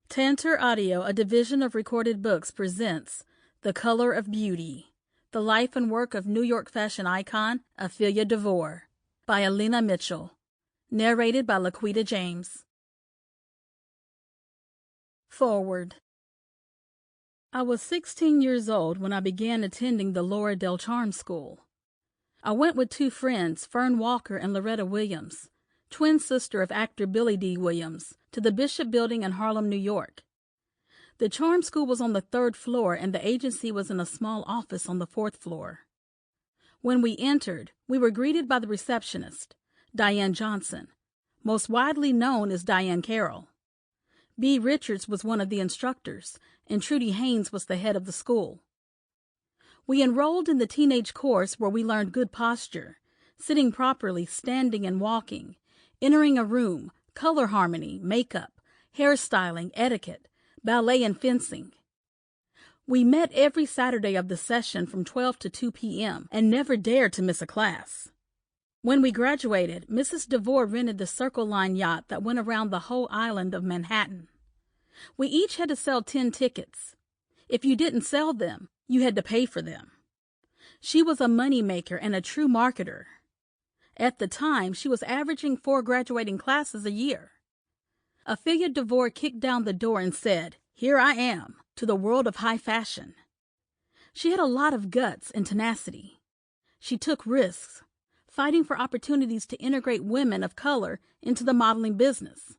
Tantor Audio, a division of Recorded Books, presents The Color of Beauty, the life and work of New York fashion icon Ophelia DeVore, by Alina Mitchell, narrated by Laquita James. Forward. I was 16 years old when I began attending the Laura Del Charm School. I went with two friends, Fern Walker and Loretta Williams, twin sister of actor Billy D. Williams, to the Bishop Building in Harlem, New York. The charm school was on the 3rd floor and the agency was in a small office on the 4th floor. When we entered, we were greeted by the receptionist, Diane Johnson, most widely known as Diane Carroll. B. Richards was one of the instructors, and Trudy Haynes was the head of the school. We enrolled in the teenage course where we learned good posture, sitting properly, standing and walking, entering a room, color harmony, makeup, hairstyling, etiquette, ballet and fencing. We met every Saturday of the session from 12 to 2 p.m. and never dared to miss a class. When we graduated, Mrs. DeVore rented the Circle Line yacht that went around the whole island of Manhattan. We each had to sell 10 tickets. If you didn't sell them, you had to pay for them. She was a moneymaker and a true marketer. At the time, she was averaging 4 graduating classes a year. Ophelia DeVore kicked down the door and said, "Here I am," to the world of high fashion. She had a lot of guts and tenacity. She took risks, fighting for opportunities to integrate women of color into the modeling business.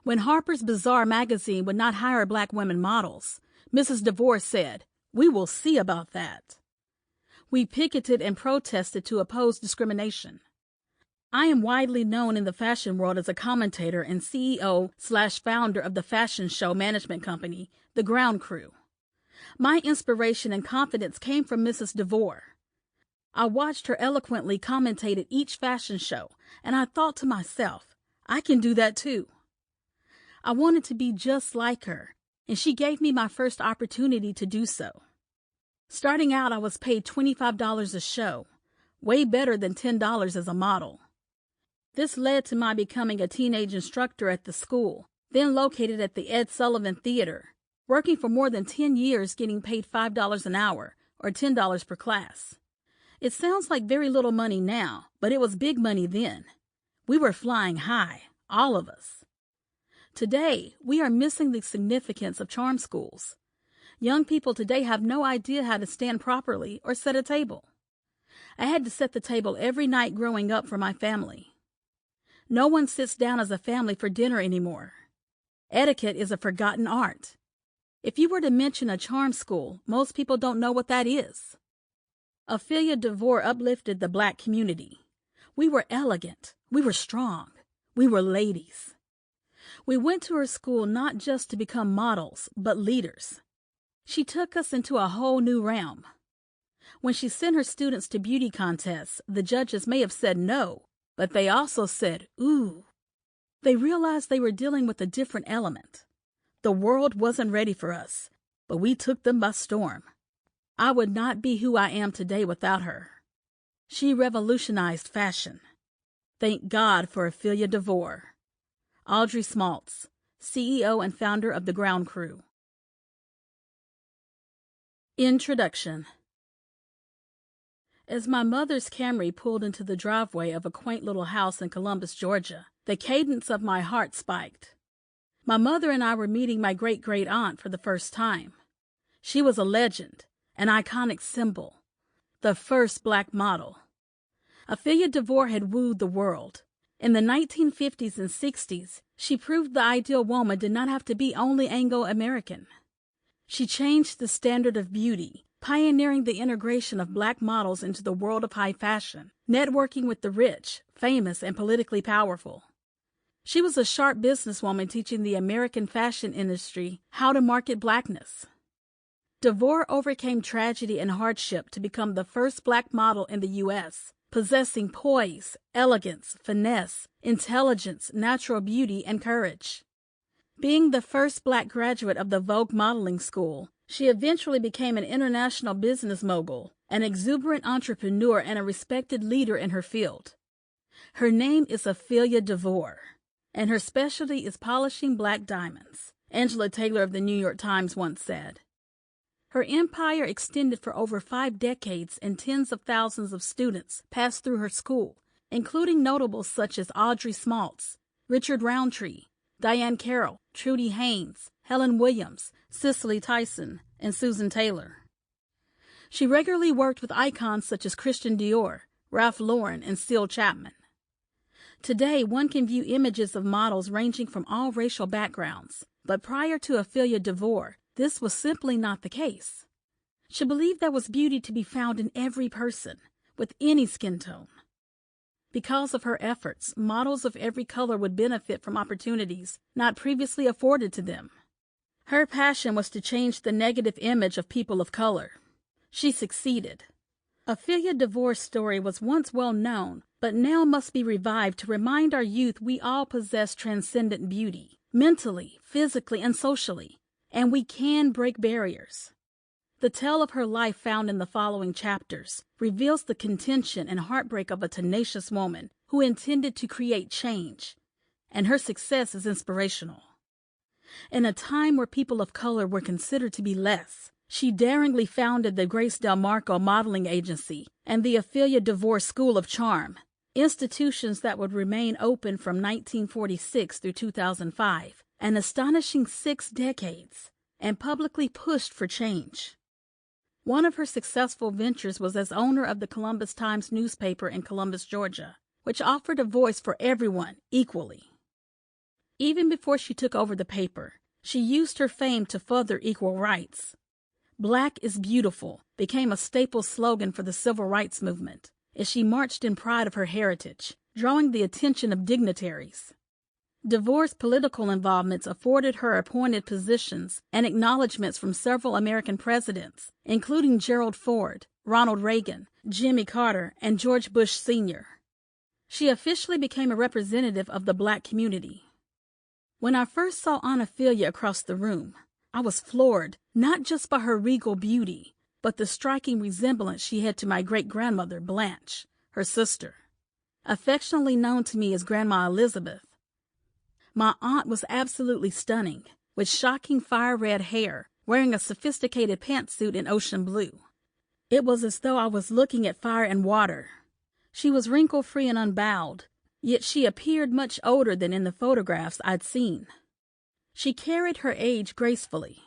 When Harper's Bazaar magazine would not hire black women models, Mrs. DeVore said, "We will see about that." We picketed and protested to oppose discrimination. I am widely known in the fashion world as a commentator and CEO/founder of the fashion show management company, The Ground Crew. My inspiration and confidence came from Mrs. DeVore. I watched her eloquently commentate at each fashion show, and I thought to myself, I can do that too. I wanted to be just like her, and she gave me my first opportunity to do so. Starting out, I was paid $25 a show, way better than $10 as a model. This led to my becoming a teenage instructor at the school, then located at the Ed Sullivan Theater, working for more than 10 years getting paid $5 an hour, or $10 per class. It sounds like very little money now, but it was big money then. We were flying high, all of us. Today, we are missing the significance of charm schools. Young people today have no idea how to stand properly or set a table. I had to set the table every night growing up for my family. No one sits down as a family for dinner anymore. Etiquette is a forgotten art. If you were to mention a charm school, most people don't know what that is. Ophelia DeVore uplifted the black community. We were elegant. We were strong. We were ladies. We went to her school not just to become models, but leaders. She took us into a whole new realm. When she sent her students to beauty contests, the judges may have said no, but they also said, ooh. They realized they were dealing with a different element. The world wasn't ready for us, but we took them by storm. I would not be who I am today without her. She revolutionized fashion. Thank God for Ophelia DeVore. Audrey Smaltz, CEO and founder of The Ground Crew. Introduction. As my mother's Camry pulled into the driveway of a quaint little house in Columbus, Georgia, the cadence of my heart spiked. My mother and I were meeting my great-great-aunt for the first time. She was a legend, an iconic symbol, the first black model. Ophelia DeVore had wooed the world. In the 1950s and 60s, she proved the ideal woman did not have to be only Anglo-American. She changed the standard of beauty, pioneering the integration of black models into the world of high fashion, networking with the rich, famous, and politically powerful. She was a sharp businesswoman teaching the American fashion industry how to market blackness. DeVore overcame tragedy and hardship to become the first black model in the U.S., possessing poise, elegance, finesse, intelligence, natural beauty, and courage. Being the first black graduate of the Vogue Modeling School, she eventually became an international business mogul, an exuberant entrepreneur, and a respected leader in her field. Her name is Ophelia DeVore, and her specialty is polishing black diamonds. Angela Taylor of the New York Times once said. Her empire extended for over 5 decades, and tens of thousands of students passed through her school, including notables such as Audrey Smaltz, Richard Roundtree, Diane Carroll, Trudy Haynes, Helen Williams, Cicely Tyson, and Susan Taylor. She regularly worked with icons such as Christian Dior, Ralph Lauren, and Syl Chapman. Today, one can view images of models ranging from all racial backgrounds, but prior to Ophelia DeVore, this was simply not the case. She believed there was beauty to be found in every person, with any skin tone. Because of her efforts, models of every color would benefit from opportunities not previously afforded to them. Her passion was to change the negative image of people of color. She succeeded. Ophelia DeVore's story was once well known, but now must be revived to remind our youth we all possess transcendent beauty, mentally, physically, and socially, and we can break barriers. The tale of her life found in the following chapters reveals the contention and heartbreak of a tenacious woman who intended to create change, and her success is inspirational. In a time where people of color were considered to be less, she daringly founded the Grace Del Marco Modeling Agency and the Ophelia DeVore School of Charm, institutions that would remain open from 1946 through 2005, an astonishing 6 decades, and publicly pushed for change. One of her successful ventures was as owner of the Columbus Times newspaper in Columbus, Georgia, which offered a voice for everyone equally. Even before she took over the paper, she used her fame to further equal rights. "Black is beautiful" became a staple slogan for the civil rights movement, as she marched in pride of her heritage, drawing the attention of dignitaries. DeVore's political involvements afforded her appointed positions and acknowledgments from several American presidents, including Gerald Ford, Ronald Reagan, Jimmy Carter, and George Bush Sr. She officially became a representative of the Black community. When I first saw Aunt Ophelia across the room, I was floored not just by her regal beauty, but the striking resemblance she had to my great-grandmother, Blanche, her sister, affectionately known to me as Grandma Elizabeth. My aunt was absolutely stunning, with shocking fire-red hair, wearing a sophisticated pantsuit in ocean blue. It was as though I was looking at fire and water. She was wrinkle-free and unbowed, yet she appeared much older than in the photographs I'd seen. She carried her age gracefully.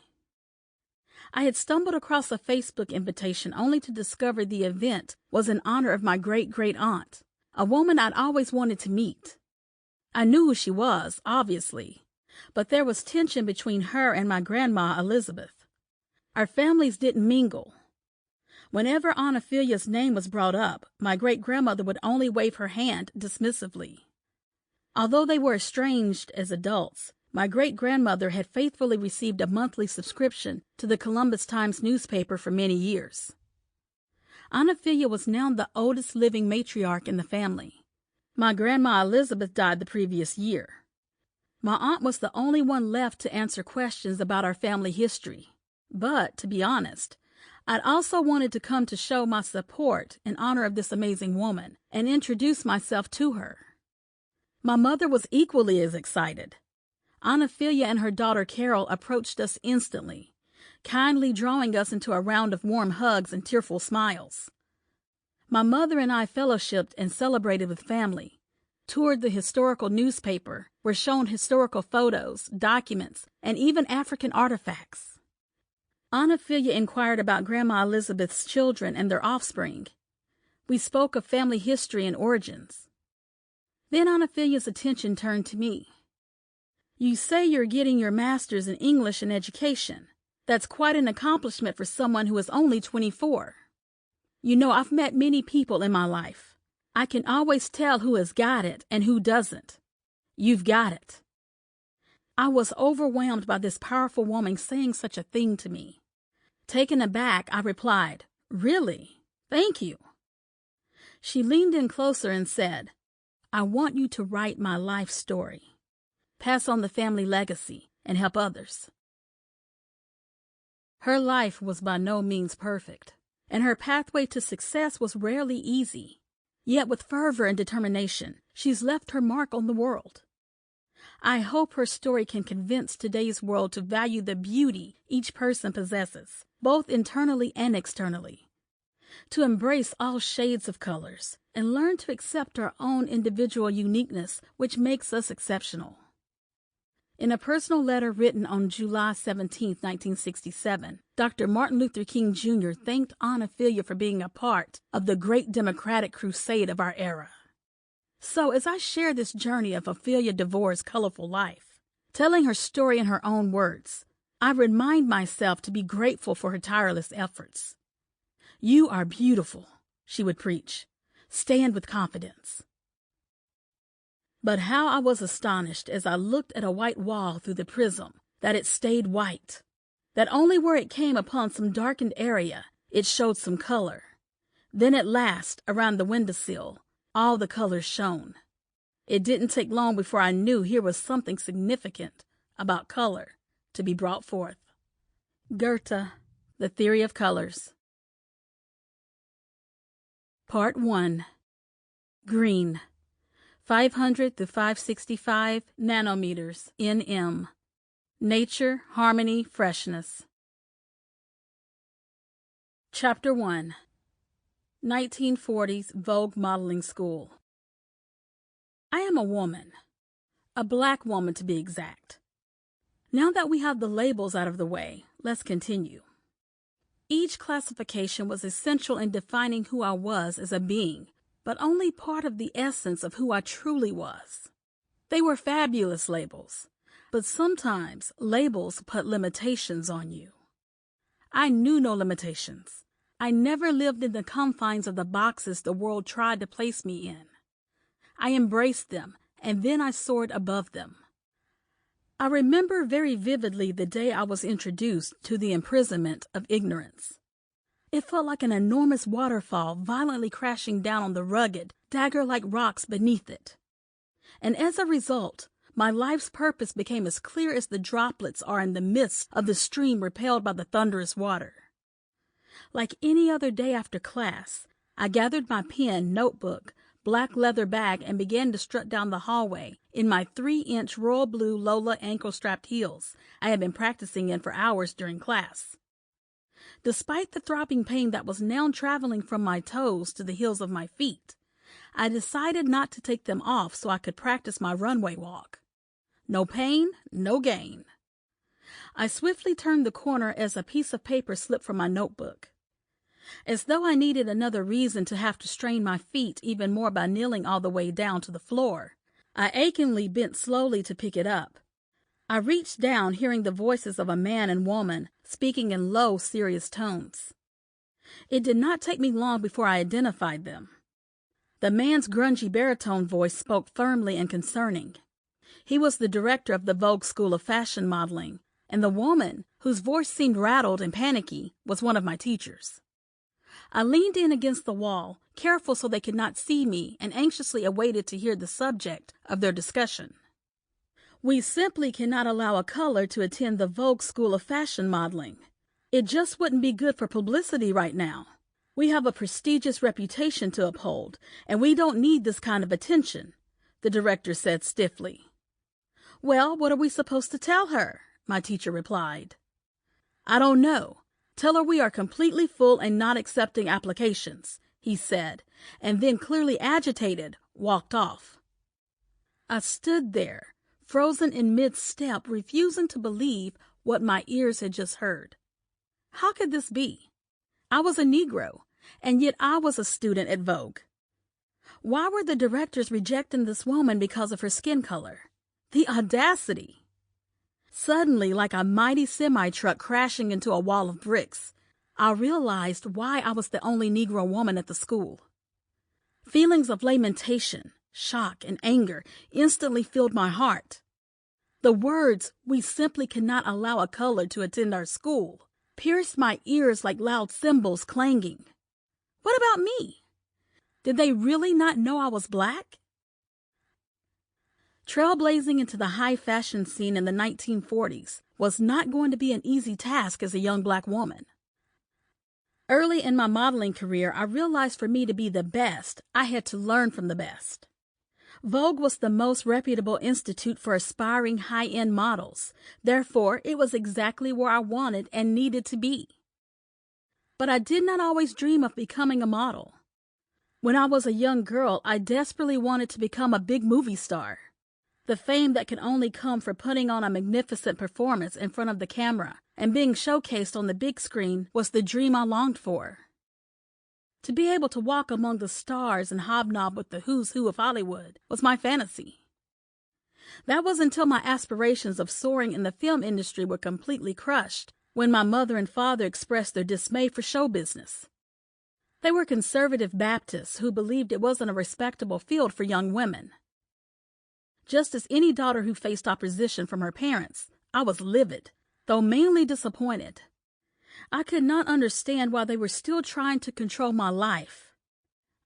I had stumbled across a Facebook invitation only to discover the event was in honor of my great-great-aunt, a woman I'd always wanted to meet. I knew who she was, obviously, but there was tension between her and my grandma Elizabeth. Our families didn't mingle. Whenever Aunt Ophelia's name was brought up, my great-grandmother would only wave her hand dismissively. Although they were estranged as adults, my great-grandmother had faithfully received a monthly subscription to the Columbus Times newspaper for many years. Aunt Ophelia was now the oldest living matriarch in the family. My grandma Elizabeth died the previous year. My aunt was the only one left to answer questions about our family history. But, to be honest, I'd also wanted to come to show my support in honor of this amazing woman and introduce myself to her. My mother was equally as excited. Aunt Ophelia and her daughter Carol approached us instantly, kindly drawing us into a round of warm hugs and tearful smiles. My mother and I fellowshipped and celebrated with family, toured the historical newspaper, were shown historical photos, documents, and even African artifacts. Aunt Ophelia inquired about Grandma Elizabeth's children and their offspring. We spoke of family history and origins. Then Aunt Ophelia's attention turned to me. "You say you're getting your master's in English and education. That's quite an accomplishment for someone who is only 24. You know, I've met many people in my life. I can always tell who has got it and who doesn't. You've got it." I was overwhelmed by this powerful woman saying such a thing to me. Taken aback, I replied, "Really? Thank you." She leaned in closer and said, "I want you to write my life story, pass on the family legacy, and help others." Her life was by no means perfect, and her pathway to success was rarely easy. Yet with fervor and determination, she's left her mark on the world. I hope her story can convince today's world to value the beauty each person possesses, both internally and externally, to embrace all shades of colors, and learn to accept our own individual uniqueness, which makes us exceptional. In a personal letter written on July 17, 1967, Dr. Martin Luther King Jr. thanked Aunt Ophelia for being a part of the great democratic crusade of our era. So as I share this journey of Ophelia DeVore's colorful life, telling her story in her own words, I remind myself to be grateful for her tireless efforts. "You are beautiful," she would preach. "Stand with confidence." But how I was astonished as I looked at a white wall through the prism, that it stayed white, that only where it came upon some darkened area, it showed some color. Then at last, around the windowsill, all the colors shone. It didn't take long before I knew here was something significant about color to be brought forth. Goethe, The Theory of Colors. Part 1. Green. 500 to 565 nanometers nm. Nature, harmony, freshness. Chapter 1. 1940s Vogue Modeling School. I am a woman. A black woman, to be exact. Now that we have the labels out of the way, let's continue. Each classification was essential in defining who I was as a being, but only part of the essence of who I truly was. They were fabulous labels, but sometimes labels put limitations on you. I knew no limitations. I never lived in the confines of the boxes the world tried to place me in. I embraced them, and then I soared above them. I remember very vividly the day I was introduced to the imprisonment of ignorance. It felt like an enormous waterfall violently crashing down on the rugged, dagger-like rocks beneath it. And as a result, my life's purpose became as clear as the droplets are in the midst of the stream repelled by the thunderous water. Like any other day after class, I gathered my pen, notebook, black leather bag, and began to strut down the hallway in my 3-inch royal blue Lola ankle-strapped heels I had been practicing in for hours during class. Despite the throbbing pain that was now traveling from my toes to the heels of my feet, I decided not to take them off so I could practice my runway walk. No pain, no gain. I swiftly turned the corner as a piece of paper slipped from my notebook. As though I needed another reason to have to strain my feet even more by kneeling all the way down to the floor, I achingly bent slowly to pick it up. I reached down, hearing the voices of a man and woman speaking in low, serious tones. It did not take me long before I identified them. The man's grungy baritone voice spoke firmly and concerning. He was the director of the Vogue School of Fashion Modeling, and the woman, whose voice seemed rattled and panicky, was one of my teachers. I leaned in against the wall, careful so they could not see me, and anxiously awaited to hear the subject of their discussion. "We simply cannot allow a color to attend the Vogue School of Fashion Modeling. It just wouldn't be good for publicity right now. We have a prestigious reputation to uphold, and we don't need this kind of attention," the director said stiffly. "Well, what are we supposed to tell her?" my teacher replied. "I don't know. Tell her we are completely full and not accepting applications," he said, and then, clearly agitated, walked off. I stood there, frozen in mid-step, refusing to believe what my ears had just heard. How could this be? I was a Negro, and yet I was a student at Vogue. Why were the directors rejecting this woman because of her skin color? The audacity! Suddenly, like a mighty semi-truck crashing into a wall of bricks, I realized why I was the only Negro woman at the school. Feelings of lamentation, shock, and anger instantly filled my heart. The words, "We simply cannot allow a color to attend our school," pierced my ears like loud cymbals clanging. What about me? Did they really not know I was black? Trailblazing into the high fashion scene in the 1940s was not going to be an easy task as a young black woman. Early in my modeling career, I realized for me to be the best, I had to learn from the best. Vogue was the most reputable institute for aspiring high-end models. Therefore, it was exactly where I wanted and needed to be. But I did not always dream of becoming a model. When I was a young girl, I desperately wanted to become a big movie star. The fame that could only come for putting on a magnificent performance in front of the camera and being showcased on the big screen was the dream I longed for. To be able to walk among the stars and hobnob with the who's who of Hollywood was my fantasy. That was until my aspirations of soaring in the film industry were completely crushed when my mother and father expressed their dismay for show business. They were conservative Baptists who believed it wasn't a respectable field for young women. Just as any daughter who faced opposition from her parents, I was livid, though mainly disappointed. I could not understand why they were still trying to control my life.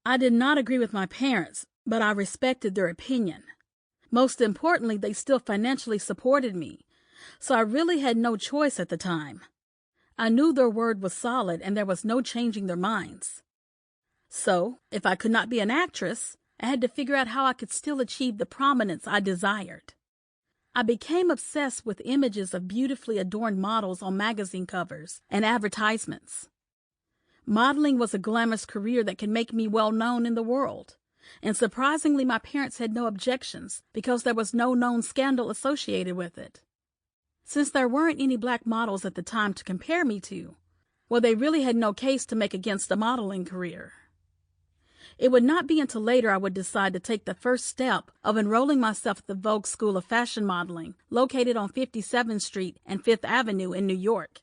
I did not agree with my parents, but I respected their opinion. Most importantly, they still financially supported me, so I really had no choice at the time. I knew their word was solid and there was no changing their minds. So, if I could not be an actress, I had to figure out how I could still achieve the prominence I desired. I became obsessed with images of beautifully adorned models on magazine covers and advertisements. Modeling was a glamorous career that could make me well known in the world, and surprisingly my parents had no objections because there was no known scandal associated with it. Since there weren't any black models at the time to compare me to, well, they really had no case to make against a modeling career. It would not be until later I would decide to take the first step of enrolling myself at the Vogue School of Fashion Modeling, located on 57th Street and 5th Avenue in New York.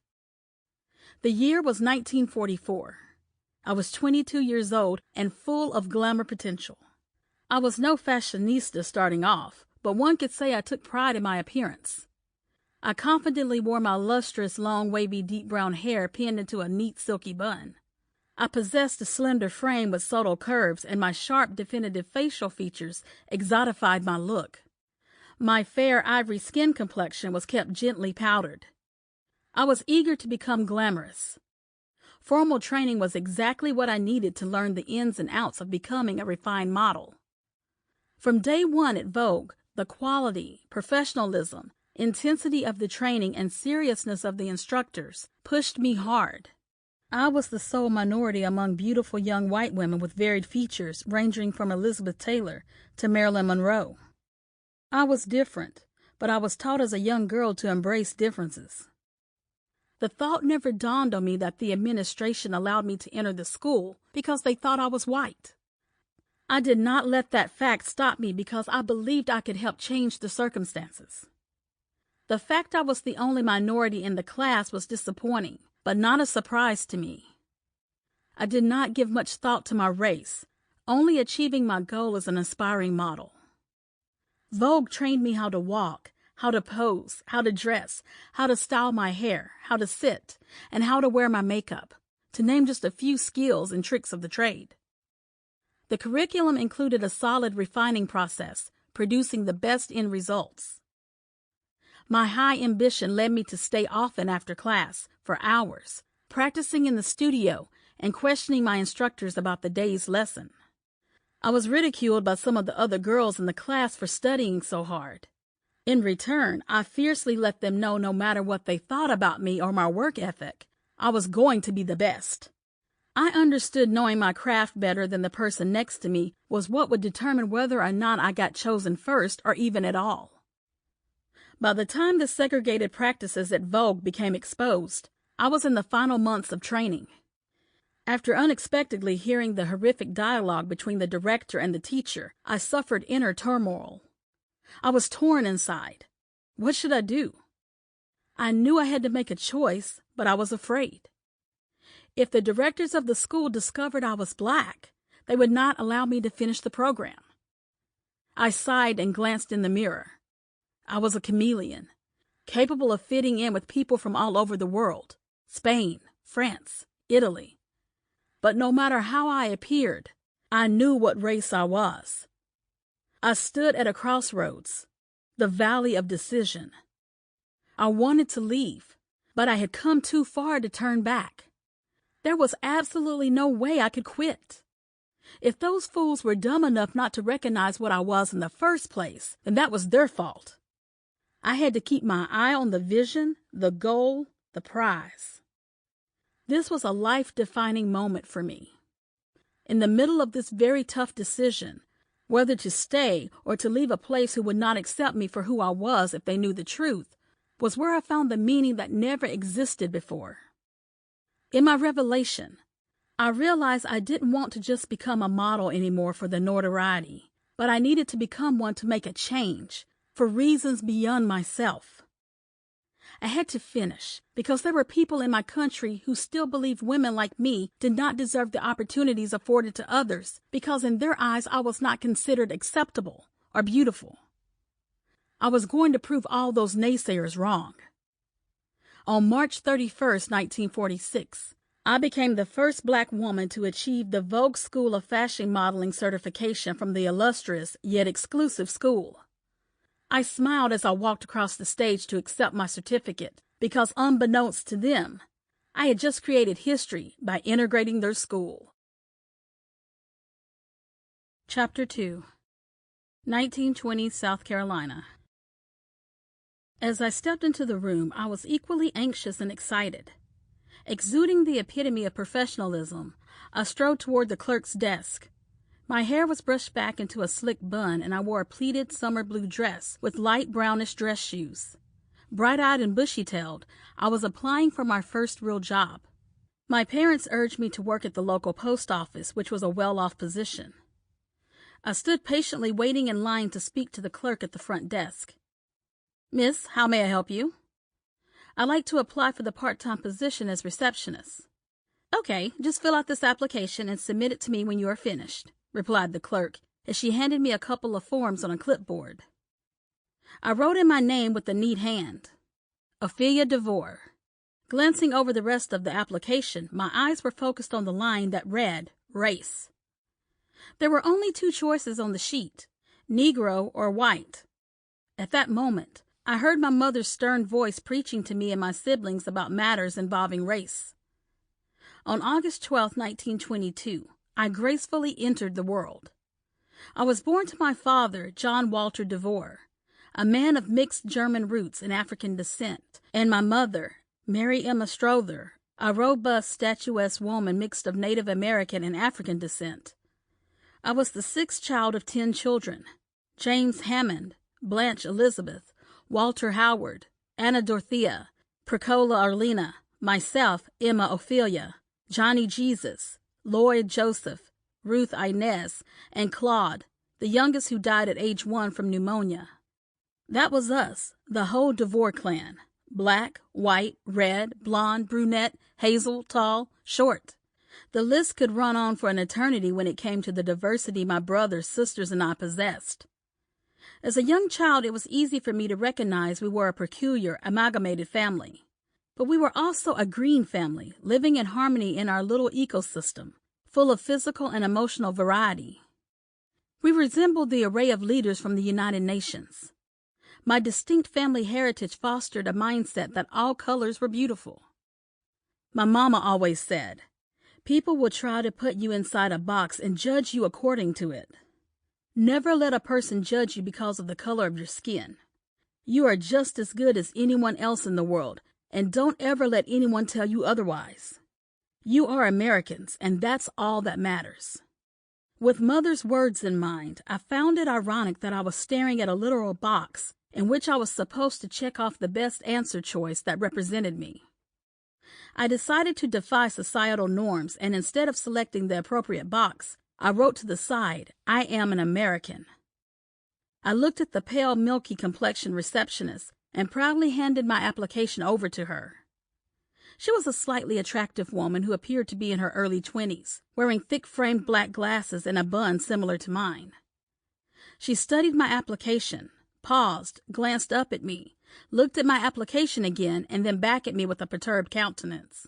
The year was 1944. I was 22 years old and full of glamour potential. I was no fashionista starting off, but one could say I took pride in my appearance. I confidently wore my lustrous, long, wavy, deep brown hair pinned into a neat, silky bun. I possessed a slender frame with subtle curves, and my sharp, definitive facial features exotified my look. My fair ivory skin complexion was kept gently powdered. I was eager to become glamorous. Formal training was exactly what I needed to learn the ins and outs of becoming a refined model. From day one at Vogue, the quality, professionalism, intensity of the training, and seriousness of the instructors pushed me hard. I was the sole minority among beautiful young white women with varied features ranging from Elizabeth Taylor to Marilyn Monroe. I was different, but I was taught as a young girl to embrace differences. The thought never dawned on me that the administration allowed me to enter the school because they thought I was white. I did not let that fact stop me because I believed I could help change the circumstances. The fact I was the only minority in the class was disappointing, but not a surprise to me. I did not give much thought to my race, only achieving my goal as an aspiring model. Vogue trained me how to walk, how to pose, how to dress, how to style my hair, how to sit, and how to wear my makeup, to name just a few skills and tricks of the trade. The curriculum included a solid refining process, producing the best end results. My high ambition led me to stay often after class, for hours, practicing in the studio and questioning my instructors about the day's lesson. I was ridiculed by some of the other girls in the class for studying so hard. In return, I fiercely let them know no matter what they thought about me or my work ethic, I was going to be the best. I understood knowing my craft better than the person next to me was what would determine whether or not I got chosen first or even at all. By the time the segregated practices at Vogue became exposed, I was in the final months of training. After unexpectedly hearing the horrific dialogue between the director and the teacher, I suffered inner turmoil. I was torn inside. What should I do? I knew I had to make a choice, but I was afraid. If the directors of the school discovered I was black, they would not allow me to finish the program. I sighed and glanced in the mirror. I was a chameleon, capable of fitting in with people from all over the world, Spain, France, Italy. But no matter how I appeared, I knew what race I was. I stood at a crossroads, the valley of decision. I wanted to leave, but I had come too far to turn back. There was absolutely no way I could quit. If those fools were dumb enough not to recognize what I was in the first place, then that was their fault. I had to keep my eye on the vision, the goal, the prize. This was a life-defining moment for me. In the middle of this very tough decision, whether to stay or to leave a place who would not accept me for who I was if they knew the truth, was where I found the meaning that never existed before. In my revelation, I realized I didn't want to just become a model anymore for the notoriety, but I needed to become one to make a change, for reasons beyond myself. I had to finish, because there were people in my country who still believed women like me did not deserve the opportunities afforded to others, because in their eyes I was not considered acceptable or beautiful. I was going to prove all those naysayers wrong. On March 31st, 1946, I became the first Black woman to achieve the Vogue School of Fashion Modeling certification from the illustrious yet exclusive school. I smiled as I walked across the stage to accept my certificate because, unbeknownst to them, I had just created history by integrating their school. Chapter 2. 1920 South Carolina. As I stepped into the room, I was equally anxious and excited. Exuding the epitome of professionalism, I strode toward the clerk's desk. My hair was brushed back into a slick bun, and I wore a pleated summer blue dress with light brownish dress shoes. Bright-eyed and bushy-tailed, I was applying for my first real job. My parents urged me to work at the local post office, which was a well-off position. I stood patiently waiting in line to speak to the clerk at the front desk. "Miss, how may I help you?" "I'd like to apply for the part-time position as receptionist." "Okay, just fill out this application and submit it to me when you are finished," replied the clerk as she handed me a couple of forms on a clipboard. I wrote in my name with a neat hand, Ophelia DeVore. Glancing over the rest of the application, my eyes were focused on the line that read, race. There were only two choices on the sheet, Negro or white. At that moment, I heard my mother's stern voice preaching to me and my siblings about matters involving race. On August 12, 1922, I gracefully entered the world. I was born to my father, John Walter DeVore, a man of mixed German roots and African descent, and my mother, Mary Emma Strother, a robust, statuesque woman mixed of Native American and African descent. I was the sixth child of 10 children: James Hammond, Blanche Elizabeth, Walter Howard, Anna Dorothea, Percola Alina, myself, Emma Ophelia, Johnny Jesus, Lloyd Joseph, Ruth Inez, and Claude, the youngest, who died at age 1 from pneumonia. That was us, the whole DeVore clan. Black, white, red, blonde, brunette, hazel, tall, short. The list could run on for an eternity when it came to the diversity my brothers, sisters, and I possessed. As a young child, it was easy for me to recognize we were a peculiar, amalgamated family. But we were also a green family, living in harmony in our little ecosystem, full of physical and emotional variety. We resembled the array of leaders from the United Nations. My distinct family heritage fostered a mindset that all colors were beautiful. My mama always said, "People will try to put you inside a box and judge you according to it. Never let a person judge you because of the color of your skin. You are just as good as anyone else in the world, and don't ever let anyone tell you otherwise. You are Americans, and that's all that matters." With Mother's words in mind, I found it ironic that I was staring at a literal box in which I was supposed to check off the best answer choice that represented me. I decided to defy societal norms, and instead of selecting the appropriate box, I wrote to the side, "I am an American." I looked at the pale, milky complexion receptionist and proudly handed my application over to her. She was a slightly attractive woman who appeared to be in her early 20s, wearing thick-framed black glasses and a bun similar to mine. She studied my application, paused, glanced up at me, looked at my application again, and then back at me with a perturbed countenance.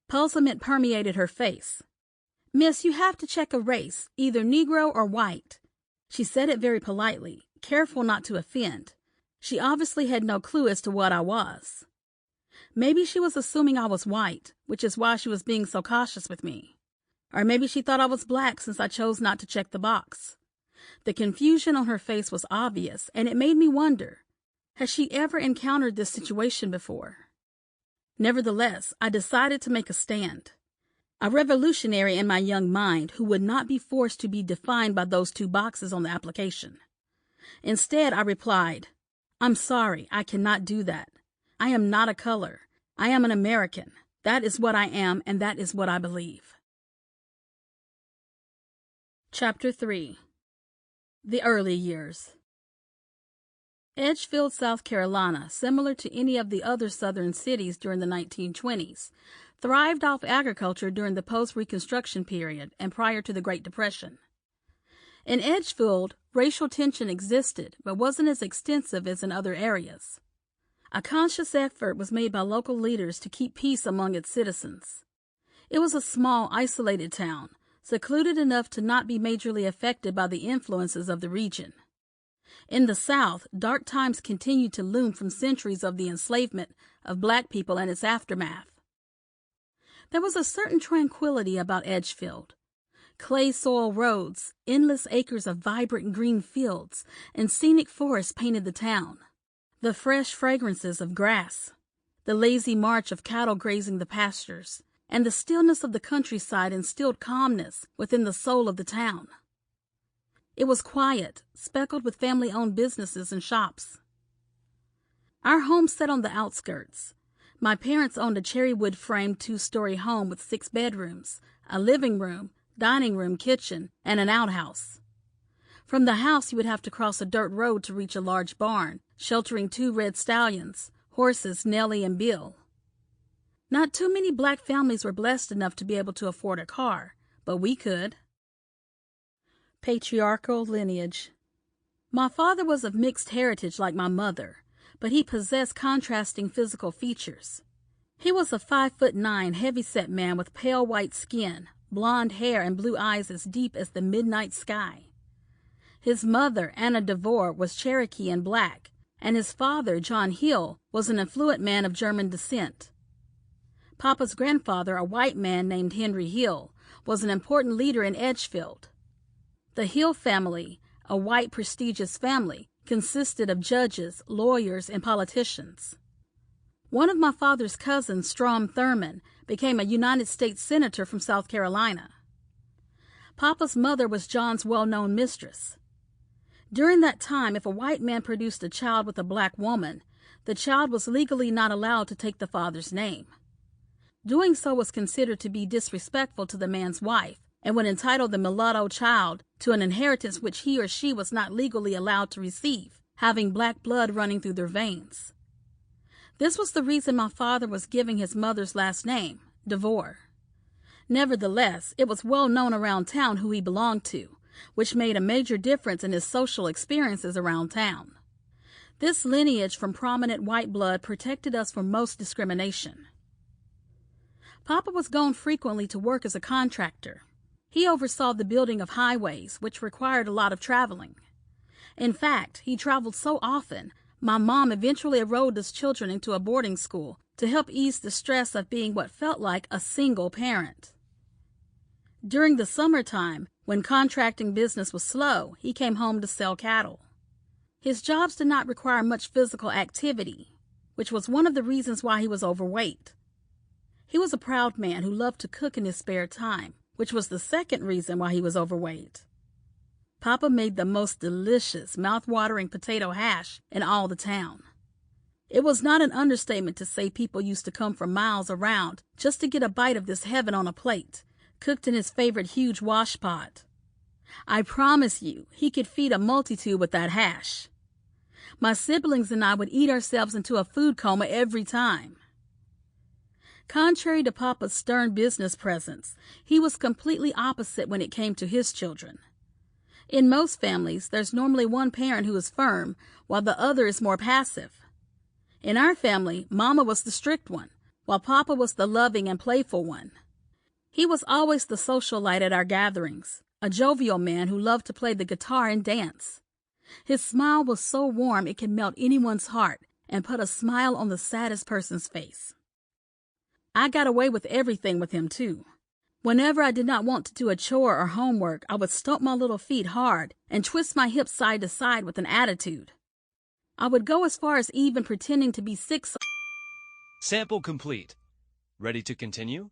Puzzlement permeated her face. "Miss, you have to check a race, either Negro or white." She said it very politely, careful not to offend. She obviously had no clue as to what I was. Maybe she was assuming I was white, which is why she was being so cautious with me. Or maybe she thought I was black since I chose not to check the box. The confusion on her face was obvious, and it made me wonder, has she ever encountered this situation before? Nevertheless, I decided to make a stand. A revolutionary in my young mind who would not be forced to be defined by those 2 boxes on the application. Instead, I replied, "I'm sorry, I cannot do that. I am not a color. I am an American. That is what I am, and that is what I believe." Chapter 3. The Early Years. Edgefield, South Carolina, similar to any of the other southern cities during the 1920s, thrived off agriculture during the post-Reconstruction period and prior to the Great Depression. In Edgefield, racial tension existed but wasn't as extensive as in other areas. A conscious effort was made by local leaders to keep peace among its citizens. It was a small, isolated town, secluded enough to not be majorly affected by the influences of the region. In the South, dark times continued to loom from centuries of the enslavement of black people and its aftermath. There was a certain tranquility about Edgefield. Clay soil roads, endless acres of vibrant green fields, and scenic forests painted the town. The fresh fragrances of grass, the lazy march of cattle grazing the pastures, and the stillness of the countryside instilled calmness within the soul of the town. It was quiet, speckled with family-owned businesses and shops. Our home sat on the outskirts. My parents owned a cherry-wood-framed 2-story home with 6 bedrooms, a living room, dining room, kitchen, and an outhouse. From the house you would have to cross a dirt road to reach a large barn, sheltering 2 red stallions, horses Nellie and Bill. Not too many black families were blessed enough to be able to afford a car, but we could. Patriarchal lineage. My father was of mixed heritage like my mother, but he possessed contrasting physical features. He was a 5'9" heavy-set man with pale white skin, blonde hair, and blue eyes as deep as the midnight sky. His mother, Alina DeVore, was Cherokee and black, and his father, John Hill, was an affluent man of German descent. Papa's grandfather, a white man named Henry Hill, was an important leader in Edgefield. The Hill family, a white prestigious family, consisted of judges, lawyers, and politicians. One of my father's cousins, Strom Thurmond, became a United States Senator from South Carolina. Papa's mother was John's well-known mistress. During that time, if a white man produced a child with a black woman, the child was legally not allowed to take the father's name. Doing so was considered to be disrespectful to the man's wife, and would entitle the mulatto child to an inheritance which he or she was not legally allowed to receive, having black blood running through their veins. This was the reason my father was giving his mother's last name, DeVore. Nevertheless, it was well known around town who he belonged to, which made a major difference in his social experiences around town. This lineage from prominent white blood protected us from most discrimination. Papa was gone frequently to work as a contractor. He oversaw the building of highways, which required a lot of traveling. In fact, he traveled so often, my mom eventually enrolled us children into a boarding school to help ease the stress of being what felt like a single parent. During the summertime, when contracting business was slow, he came home to sell cattle. His jobs did not require much physical activity, which was one of the reasons why he was overweight. He was a proud man who loved to cook in his spare time, which was the second reason why he was overweight. Papa made the most delicious, mouth-watering potato hash in all the town. It was not an understatement to say people used to come from miles around just to get a bite of this heaven on a plate, cooked in his favorite huge wash pot. I promise you, he could feed a multitude with that hash. My siblings and I would eat ourselves into a food coma every time. Contrary to Papa's stern business presence, he was completely opposite when it came to his children. In most families, there's normally one parent who is firm, while the other is more passive. In our family, Mama was the strict one, while Papa was the loving and playful one. He was always the socialite at our gatherings, a jovial man who loved to play the guitar and dance. His smile was so warm it could melt anyone's heart and put a smile on the saddest person's face. I got away with everything with him, too. Whenever I did not want to do a chore or homework, I would stomp my little feet hard and twist my hips side to side with an attitude. I would go as far as even pretending to be sick. Sample complete. Ready to continue?